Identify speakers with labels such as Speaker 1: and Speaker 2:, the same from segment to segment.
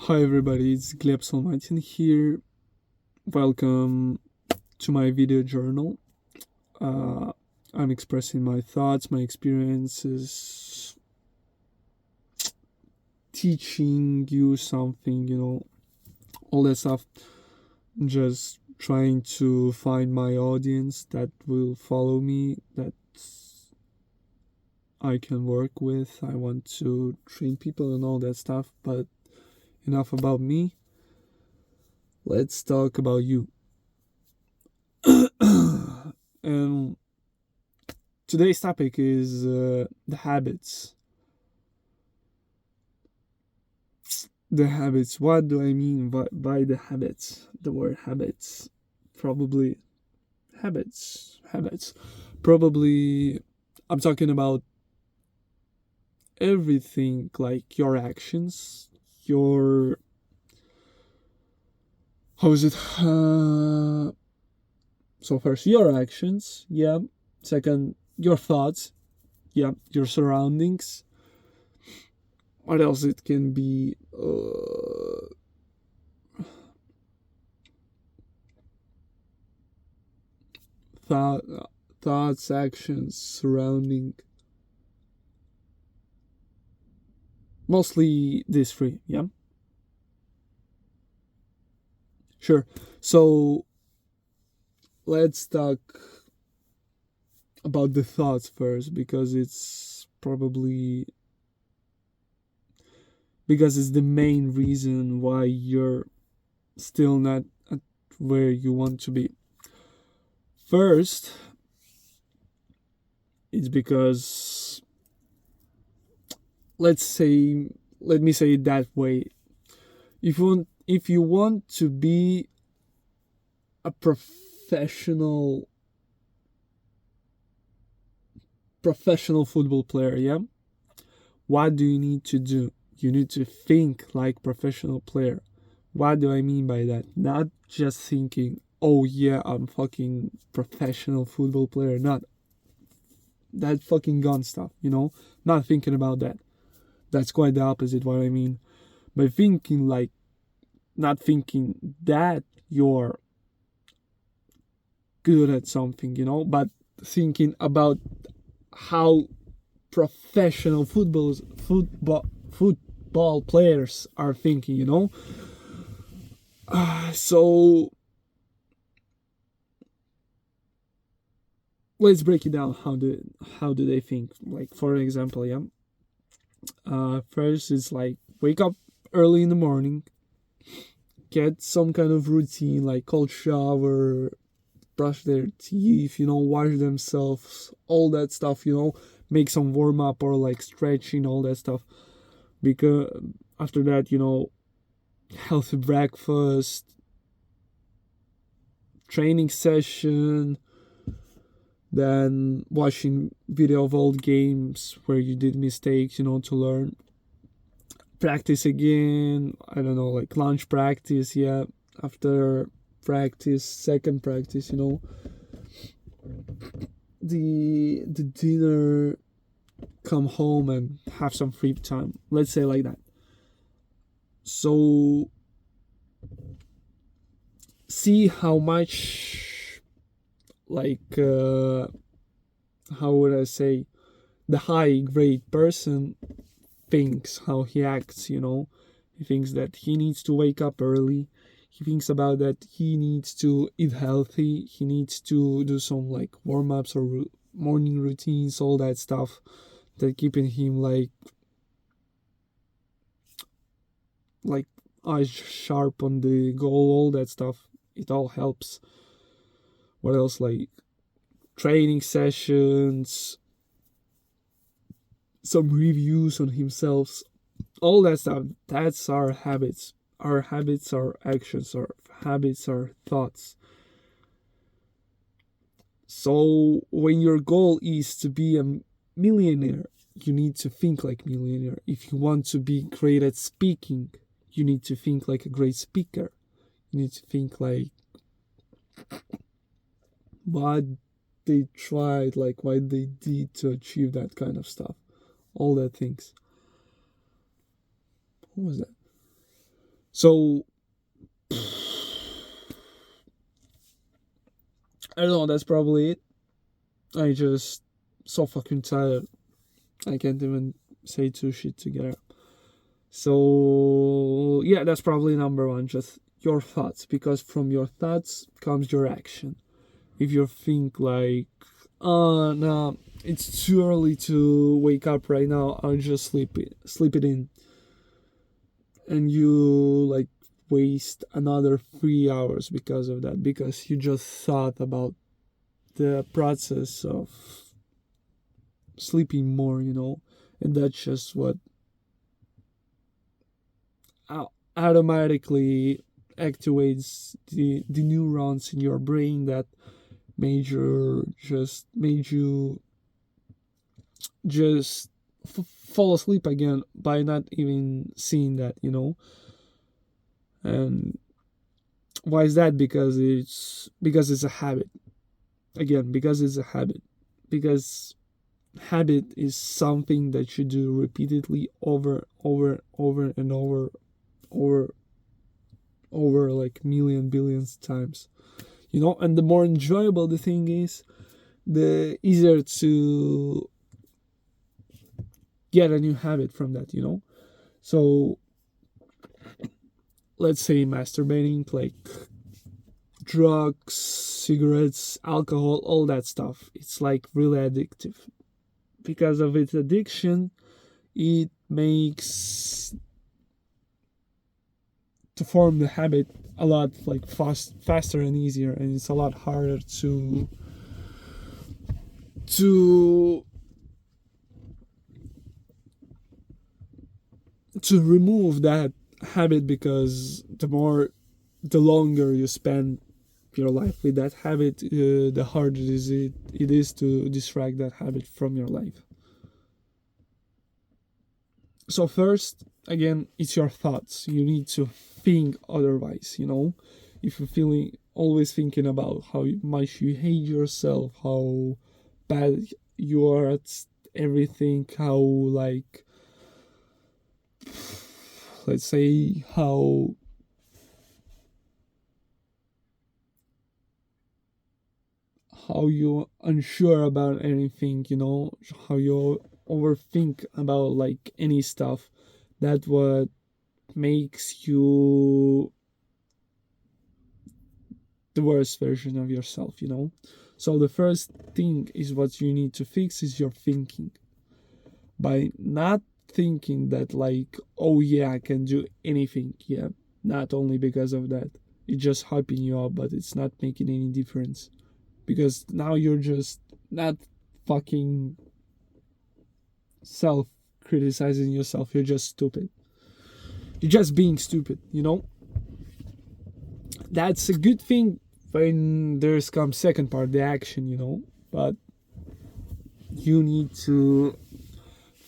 Speaker 1: Hi everybody, it's Gleb Solmatin here. Welcome to my video journal. Uh, I'm expressing my thoughts, my experiences, teaching you something, all that stuff. Just trying to find my audience that will follow me, that I can work with. I want to train people and all that stuff, but enough about me. Let's talk about you. And today's topic is the habits. The habits. What do I mean by the habits? The word habits. Probably habits. Habits. Probably I'm talking about everything, like your actions, your. How is it? So, first, your actions. Yeah. Second, your thoughts. Yeah. Your surroundings. What else it can be? Thought, thoughts, actions surrounding. Mostly these three, yeah? Sure. So let's talk about the thoughts first because it's the main reason why you're still not at where you want to be. First, it's because let me say it that way. If you want to be a professional football player, yeah? What do you need to do? You need to think like professional player. What do I mean by that? Not just thinking, oh yeah, I'm fucking professional football player. Not that fucking gun stuff, Not thinking about that. That's quite the opposite what I mean. By thinking like, not thinking that you're good at something, but thinking about how professional football players are thinking, so let's break it down. How do they think? Like, for example, yeah. First, it's like wake up early in the morning, get some kind of routine, like cold shower, brush their teeth, wash themselves, all that stuff, make some warm up or like stretching, all that stuff. Because after that, healthy breakfast, training session, then watching video of old games where you did mistakes, to learn. Practice again, I don't know, like lunch practice, yeah. After practice, second practice, the dinner, come home and have some free time. Let's say like that. So see how much, like, how would I say, the high grade person thinks, how he acts, He thinks that he needs to wake up early. He thinks about that he needs to eat healthy. He needs to do some like warm-ups or morning routines, all that stuff that keeping him like eyes sharp on the goal, all that stuff. It all helps. What else? Like training sessions, some reviews on himself, all that stuff. That's our habits. Our habits are actions. Our habits are thoughts. So when your goal is to be a millionaire, you need to think like millionaire. If you want to be great at speaking, you need to think like a great speaker. You need to think like what they tried, like what they did to achieve that kind of stuff. All that things. What was that? So I don't know, that's probably it. I just so fucking tired. I can't even say two shit together. So yeah, that's probably number one. Just your thoughts, because from your thoughts comes your action. If you think like, oh no, it's too early to wake up right now, I'll just sleep it in, and you like waste another 3 hours because of that, because you just thought about the process of sleeping more, and that's just what automatically activates the neurons in your brain that made you just fall asleep again by not even seeing that. And why is that? Because it's a habit. Again, because it's a habit. Because habit is something that you do repeatedly over and over like million billions times. And the more enjoyable the thing is, the easier to get a new habit from that. So let's say masturbating, like drugs, cigarettes, alcohol, all that stuff. It's like really addictive. Because of its addiction, it makes to form the habit a lot like faster and easier, and it's a lot harder to to remove that habit, because the longer you spend your life with that habit, the harder it is to distract that habit from your life. So first, again, it's your thoughts. You need to think otherwise. If you're feeling always thinking about how much you hate yourself, how bad you are at everything, how like, let's say, how you're unsure about anything, how you overthink about like any stuff, that what makes you the worst version of yourself. So the first thing is what you need to fix is your thinking. By not thinking that like, oh yeah, I can do anything, yeah, not only because of that, it's just hyping you up, but it's not making any difference, because now you're just not fucking self criticizing yourself, you're just stupid, you're just being stupid. That's a good thing when there's come second part, the action. But you need to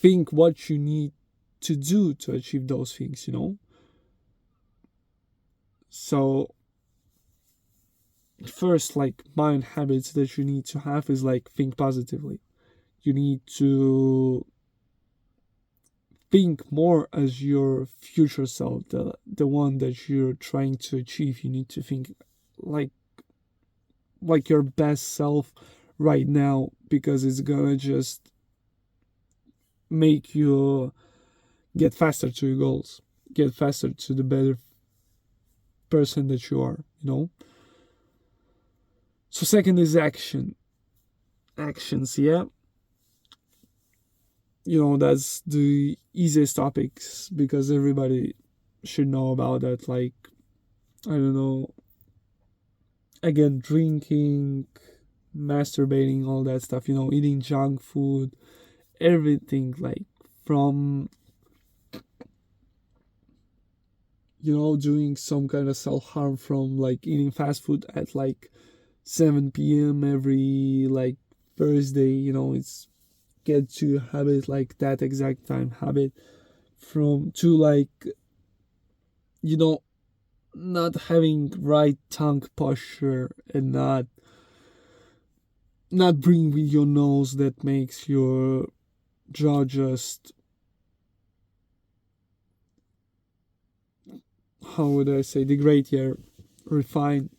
Speaker 1: think what you need to do to achieve those things. So first, like, mind habits that you need to have is like think positively. You need to think more as your future self, the one that you're trying to achieve. You need to think like your best self right now, because it's gonna just make you get faster to your goals, get faster to the better person that you are. So second is actions, yeah. That's the easiest topics, because everybody should know about that. Like, I don't know, again, drinking, masturbating, all that stuff, eating junk food, everything, like, from doing some kind of self-harm, from like eating fast food at like 7 p.m. every like Thursday. It's get to habit, like that exact time habit, from to like not having right tongue posture, and not breathing with your nose, that makes your jaw just how would I say, degrade, yeah, refine,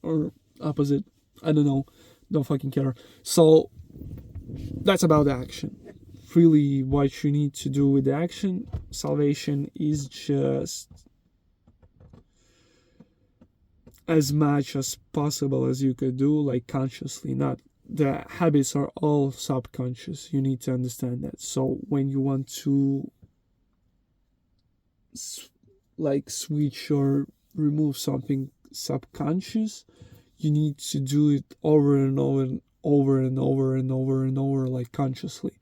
Speaker 1: or opposite, I don't know, don't fucking care. So that's about action. Really, what you need to do with the action, salvation, is just as much as possible as you could do, like consciously. Not, the habits are all subconscious, you need to understand that. So when you want to like switch or remove something subconscious, you need to do it over and over and over and over and over and over, like consciously.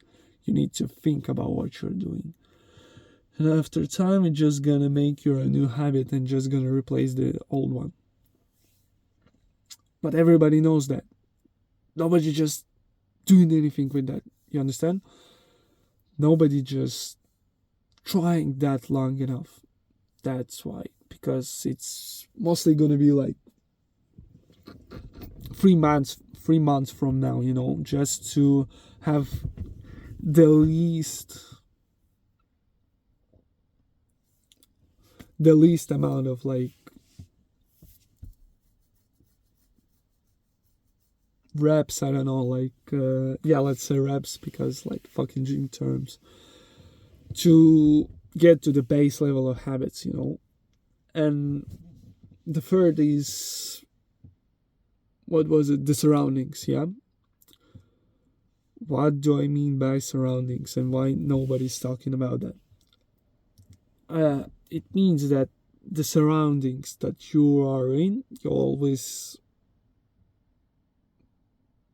Speaker 1: You need to think about what you're doing, and after time it's just gonna make you a new habit and just gonna replace the old one. But everybody knows that. Nobody just doing anything with that. You understand? Nobody just trying that long enough. That's why. Because it's mostly gonna be like 3 months from now, just to have the least amount of like reps. I don't know, like let's say reps, because like fucking gym terms, to get to the base level of habits. And the third is, what was it, the surroundings. Yeah, what do I mean by surroundings, and why nobody's talking about that? It means that the surroundings that you are in, you always,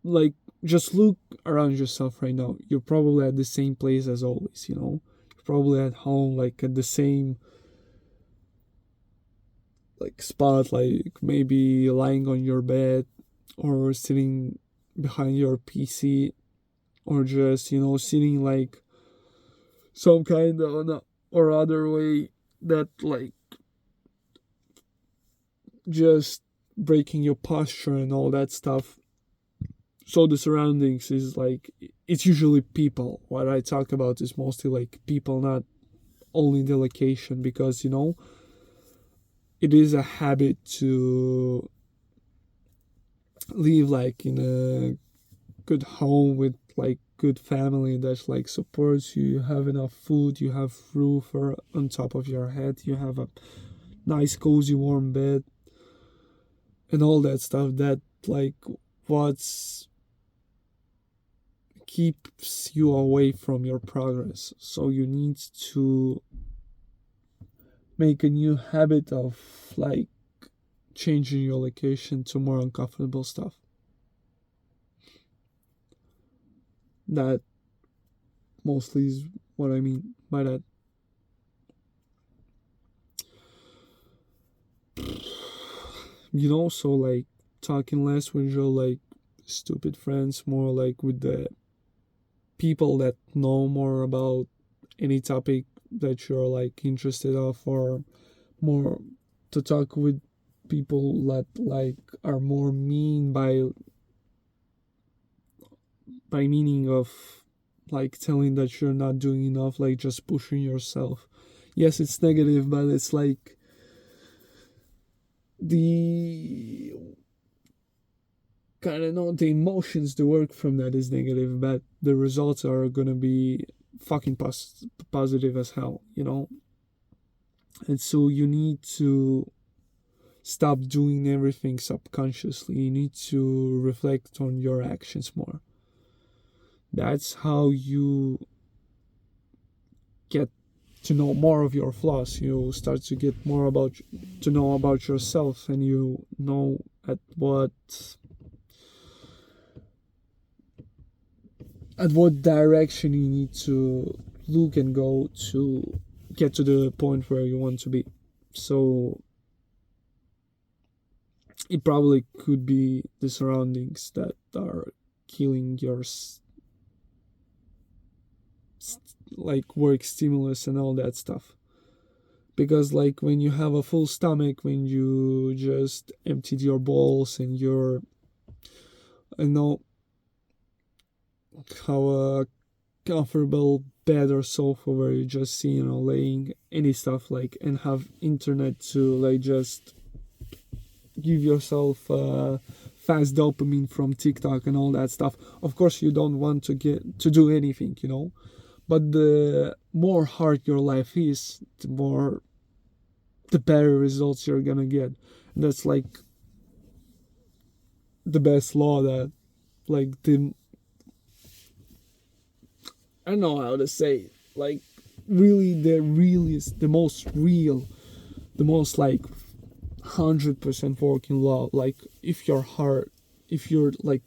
Speaker 1: like, just look around yourself right now. You're probably at the same place as always. You're probably at home, like at the same like spot, like maybe lying on your bed, or sitting behind your PC, or just sitting like some kind of or other way that like just breaking your posture and all that stuff. So the surroundings is like, it's usually people. What I talk about is mostly like people, not only the location, because it is a habit to live like in a good home with like good family that like supports you. You have enough food, you have roof on top of your head, you have a nice cozy warm bed, and all that stuff. That like what's keeps you away from your progress. So you need to make a new habit of like changing your location to more uncomfortable stuff. That mostly is what I mean by that. So like talking less with your like stupid friends, more like with the people that know more about any topic that you're like interested of, or more to talk with people that like are more mean by meaning of like telling that you're not doing enough, like just pushing yourself. Yes, it's negative, but it's like the kind of know the emotions, the work from that is negative, but the results are gonna be fucking positive as hell. And so you need to stop doing everything subconsciously. You need to reflect on your actions more. That's how you get to know more of your flaws. You start to get more to know about yourself, and you know at what direction you need to look and go to get to the point where you want to be. So it probably could be the surroundings that are killing your like work stimulus and all that stuff. Because like when you have a full stomach, when you just emptied your balls and you're, I know how a comfortable bed or sofa where you just see, laying any stuff like, and have internet to like just give yourself fast dopamine from TikTok and all that stuff. Of course, you don't want to get to do anything, but the more hard your life is, the better results you're gonna get. And that's like the best law, that like I don't know how to say it, like really the realest, the most real, the most like 100% working law. Like if you're like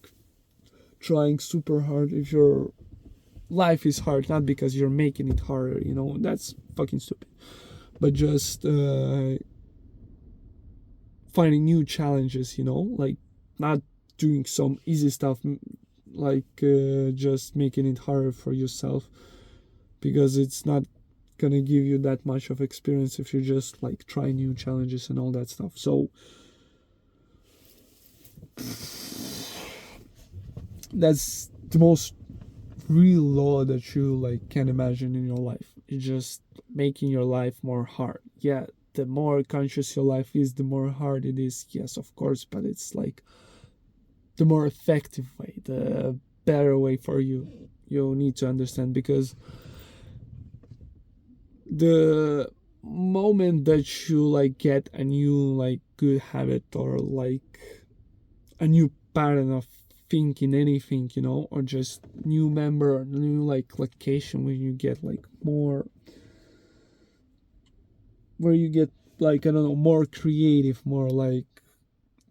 Speaker 1: trying super hard, if your life is hard, not because you're making it harder, that's fucking stupid, but just finding new challenges, like not doing some easy stuff, like just making it harder for yourself, because it's not gonna give you that much of experience if you just like try new challenges and all that stuff. So that's the most real law that you like can imagine in your life. It's just making your life more hard. Yeah, the more conscious your life is, the more hard it is, yes, of course, but it's like the more effective way, the better way for you. You need to understand, because the moment that you like get a new like good habit, or like a new pattern of thinking anything, or just new member, or new like location, when you get like more, where you get like, I don't know, more creative, more like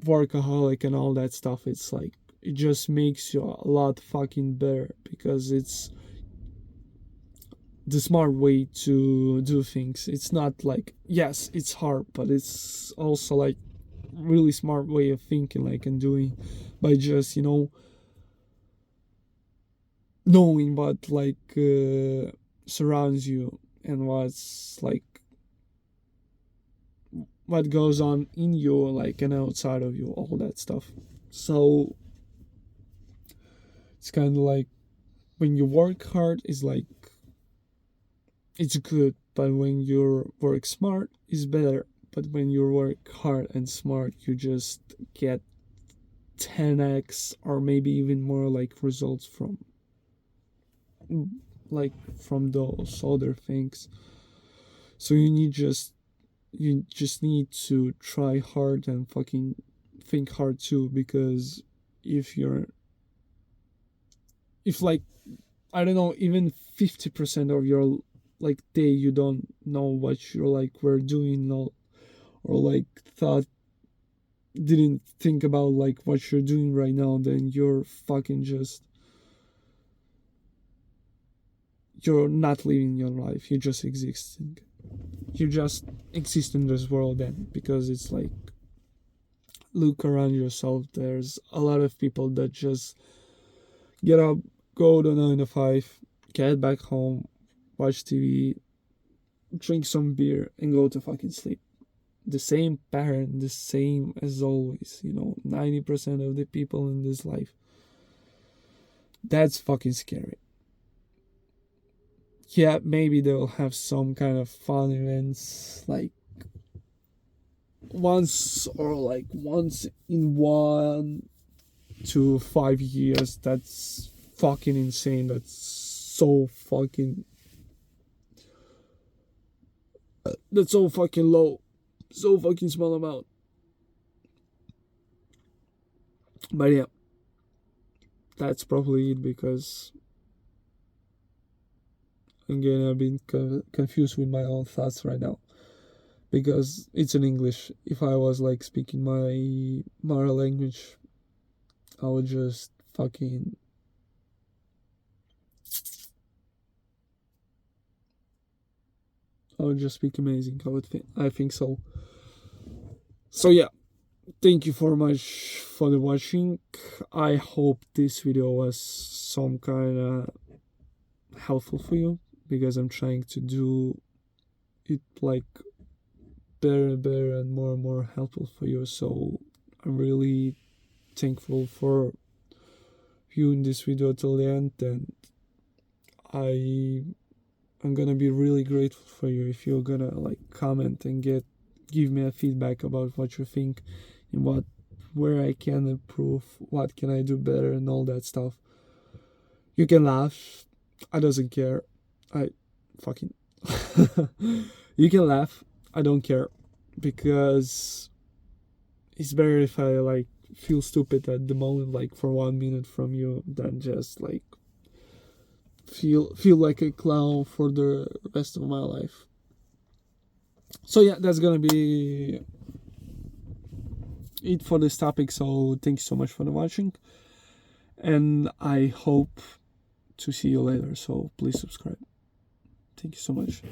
Speaker 1: workaholic and all that stuff, it's like it just makes you a lot fucking better, because it's the smart way to do things. It's not like, yes, it's hard, but it's also like really smart way of thinking, like, and doing, by just knowing what like surrounds you, and what's like what goes on in you, like, and outside of you, all that stuff. So it's kind of like, when you work hard is like, it's good, but when you work smart is better. But when you work hard and smart, you just get 10x or maybe even more like results from those other things. So you just need to try hard and fucking think hard too, because if like, I don't know, even 50% of your like day you don't know what you're like were doing, or like thought, didn't think about like what you're doing right now, then you're fucking just, you're not living your life, you're just existing. You just exist in this world then, because it's like, look around yourself, there's a lot of people that just get up, go to 9 to 5, get back home, watch TV, drink some beer, and go to fucking sleep. The same pattern, the same as always, 90% of the people in this life. That's fucking scary. Yeah, maybe they'll have some kind of fun events, like once in 1 to 5 years. That's fucking insane. That's so fucking low, so fucking small amount. But yeah, that's probably it, because again, I've been confused with my own thoughts right now, because it's in English. If I was like speaking my mother language, I would just fucking, I would just speak amazing. I think so. So yeah, thank you for much for the watching. I hope this video was some kind of helpful for you, because I'm trying to do it like better and more helpful for you. So I'm really thankful for viewing this video till the end, and I'm gonna be really grateful for you if you're gonna like comment and give me a feedback about what you think and where I can improve, what can I do better, and all that stuff. You can laugh. I doesn't care. I fucking you can laugh. I don't care because it's better if I like feel stupid at the moment, like for 1 minute from you, than just like feel like a clown for the rest of my life. So yeah, that's gonna be it for this topic. So thank you so much for the watching, and I hope to see you later. So please subscribe. Thank you so much.